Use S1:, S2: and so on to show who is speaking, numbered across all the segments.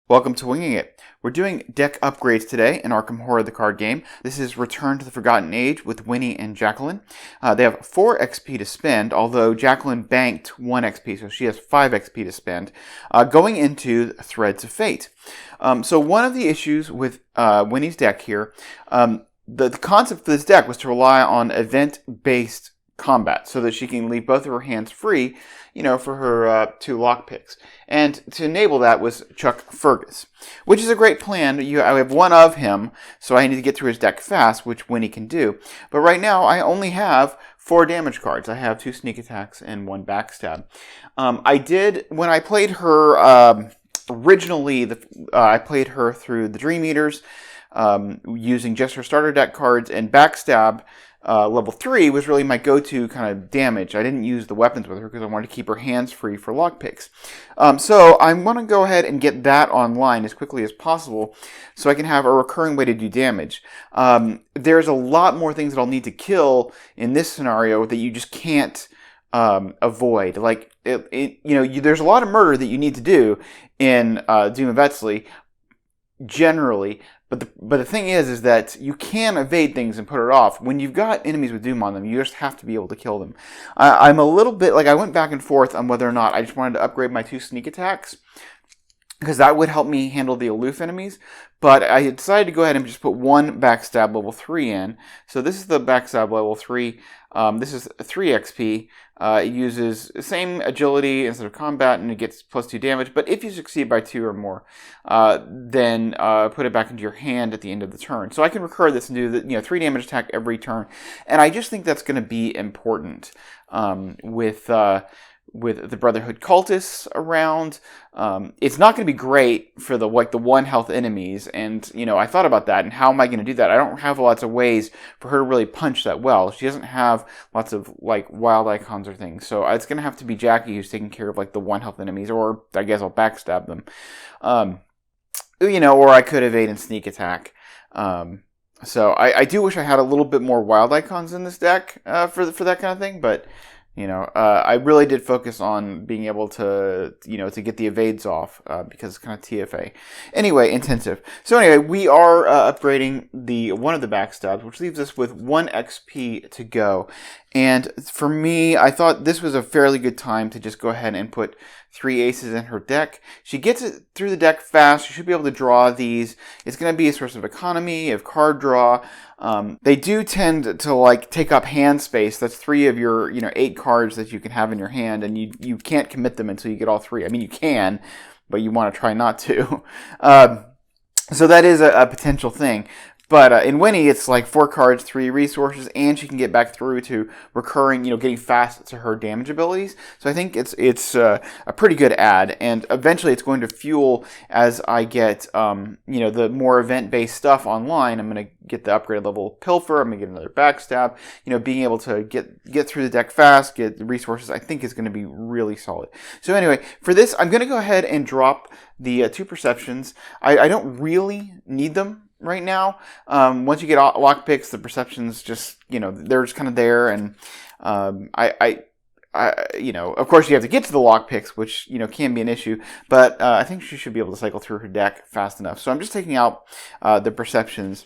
S1: Welcome to Winging It. We're doing deck upgrades today in Arkham Horror the card game. This is Return to the Forgotten Age with Winnie and Jacqueline. They have 4 XP to spend, although Jacqueline banked 1 XP, so she has 5 XP to spend, going into Threads of Fate. So one of the issues with Winnie's deck here, the concept for this deck was to rely on event-based combat so that she can leave both of her hands free, for her 2 lockpicks. And to enable that was Chuck Fergus, which is a great plan. I have 1 of him, so I need to get through his deck fast, which Winnie can do. But right now, I only have 4 damage cards. I have 2 sneak attacks and 1 backstab. When I played her originally, I played her through the Dream Eaters, using just her starter deck cards, and backstab level 3 was really my go-to kind of damage. I didn't use the weapons with her because I wanted to keep her hands free for lockpicks. So I'm going to go ahead and get that online as quickly as possible so I can have a recurring way to do damage. There's a lot more things that I'll need to kill in this scenario that you just can't avoid. Like, there's a lot of murder that you need to do in Doom of Etsley, generally. But the thing is that you can evade things and put it off. When you've got enemies with Doom on them, you just have to be able to kill them. I'm a little bit, I went back and forth on whether or not I just wanted to upgrade my 2 sneak attacks, because that would help me handle the aloof enemies. But I decided to go ahead and just put 1 backstab level 3 in. So this is the backstab level 3. This is 3 XP. It uses the same agility instead of combat, and it gets plus 2 damage. But if you succeed by 2 or more, then put it back into your hand at the end of the turn. So I can recur this and do the 3 damage attack every turn. And I just think that's going to be important with the Brotherhood cultists around. It's not going to be great for the 1 health enemies, and I thought about that and how am I going to do that? I don't have lots of ways for her to really punch that well. She doesn't have lots of wild icons or things, so it's going to have to be Jackie who's taking care of the 1 health enemies, or I guess I'll backstab them, or I could evade and sneak attack. So I do wish I had a little bit more wild icons in this deck for that kind of thing, but I really did focus on being able to, to get the evades off, because it's kind of TFA. Anyway, intensive. So anyway, we are upgrading one of the backstabs, which leaves us with 1 XP to go. And for me, I thought this was a fairly good time to just go ahead and put 3 aces in her deck. She gets it through the deck fast. She should be able to draw these. It's going to be a source of economy, of card draw. They do tend to take up hand space. That's 3 of your 8 cards that you can have in your hand, and you can't commit them until you get all 3. I mean, you can, but you want to try not to. So that is a potential thing. But in Winnie, it's 4 cards, 3 resources, and she can get back through to recurring, getting fast to her damage abilities. So I think it's a pretty good add, and eventually it's going to fuel as I get, the more event-based stuff online. I'm going to get the upgrade level Pilfer. I'm going to get another backstab. Being able to get through the deck fast, get the resources, I think is going to be really solid. So anyway, for this, I'm going to go ahead and drop the 2 perceptions. I don't really need them right now. Once you get lockpicks, the perceptions just, they're just kind of there, and of course you have to get to the lockpicks, which, can be an issue, but I think she should be able to cycle through her deck fast enough. So I'm just taking out the perceptions,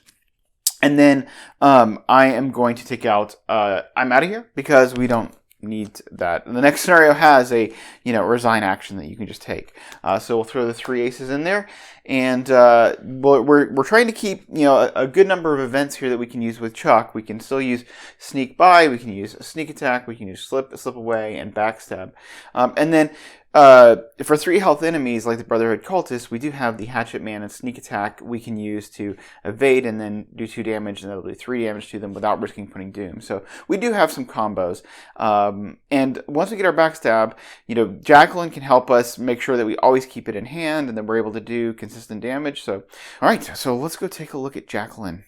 S1: and then I am going to take out, I'm out of here, because we don't need that. And the next scenario has a resign action that you can just take. So we'll throw the 3 aces in there, and we're trying to keep a good number of events here that we can use with Chuck. We can still use sneak by, we can use sneak attack, we can use slip away, and backstab, and then for 3 health enemies like the Brotherhood cultists, we do have the Hatchet Man and sneak attack we can use to evade and then do 2 damage, and that'll do 3 damage to them without risking putting Doom. So we do have some combos. And once we get our backstab, Jacqueline can help us make sure that we always keep it in hand and that we're able to do consistent damage. So, alright, so let's go take a look at Jacqueline.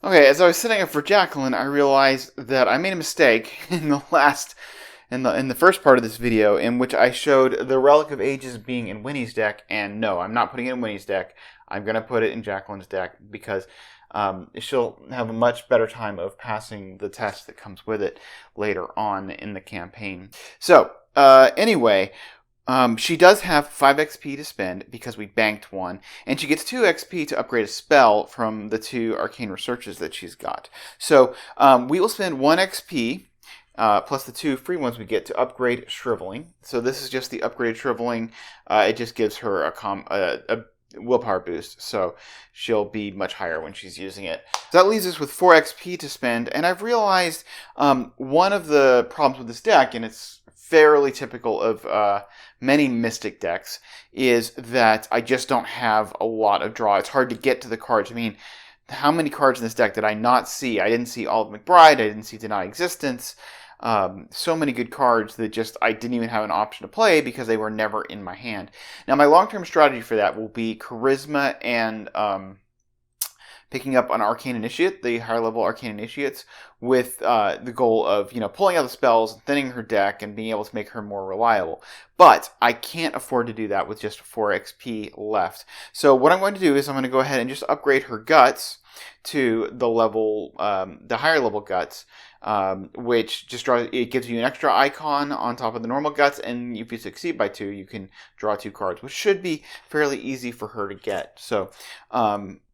S1: Okay, as I was setting up for Jacqueline, I realized that I made a mistake in the first part of this video, in which I showed the Relic of Ages being in Winnie's deck, and no, I'm not putting it in Winnie's deck. I'm going to put it in Jacqueline's deck, because she'll have a much better time of passing the test that comes with it later on in the campaign. So, anyway, She does have 5 XP to spend because we banked 1, and she gets 2 XP to upgrade a spell from the 2 arcane researches that she's got. So we will spend 1 XP plus the 2 free ones we get to upgrade Shriveling. So this is just the upgraded Shriveling. It just gives her a willpower boost, so she'll be much higher when she's using it. So that leaves us with 4 XP to spend, and I've realized one of the problems with this deck, and it's fairly typical of many Mystic decks, is that I just don't have a lot of draw. It's hard to get to the cards. I mean, how many cards in this deck did I not see? I didn't see all of McBride. I didn't see Deny Existence. So many good cards that just I didn't even have an option to play because they were never in my hand. Now, my long-term strategy for that will be Charisma and picking up an Arcane Initiate, the higher-level Arcane Initiates, with the goal of, pulling out the spells, thinning her deck, and being able to make her more reliable. But I can't afford to do that with just 4 XP left. So what I'm going to do is I'm going to go ahead and just upgrade her Guts to the level, the higher level Guts, which just it gives you an extra icon on top of the normal Guts, and if you succeed by 2, you can draw 2 cards, which should be fairly easy for her to get. So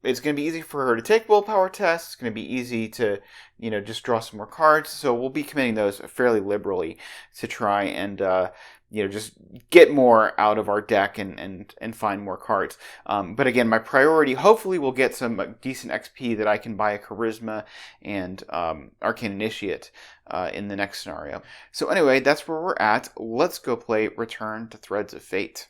S1: it's going to be easy for her to take willpower tests. It's going to be easy to, just draw some more cards. So we'll be committing those fairly liberally to try and just get more out of our deck and find more cards. But again, my priority hopefully will get some decent XP that I can buy a Charisma and Arcane Initiate in the next scenario. So anyway, that's where we're at. Let's go play Return to Threads of Fate.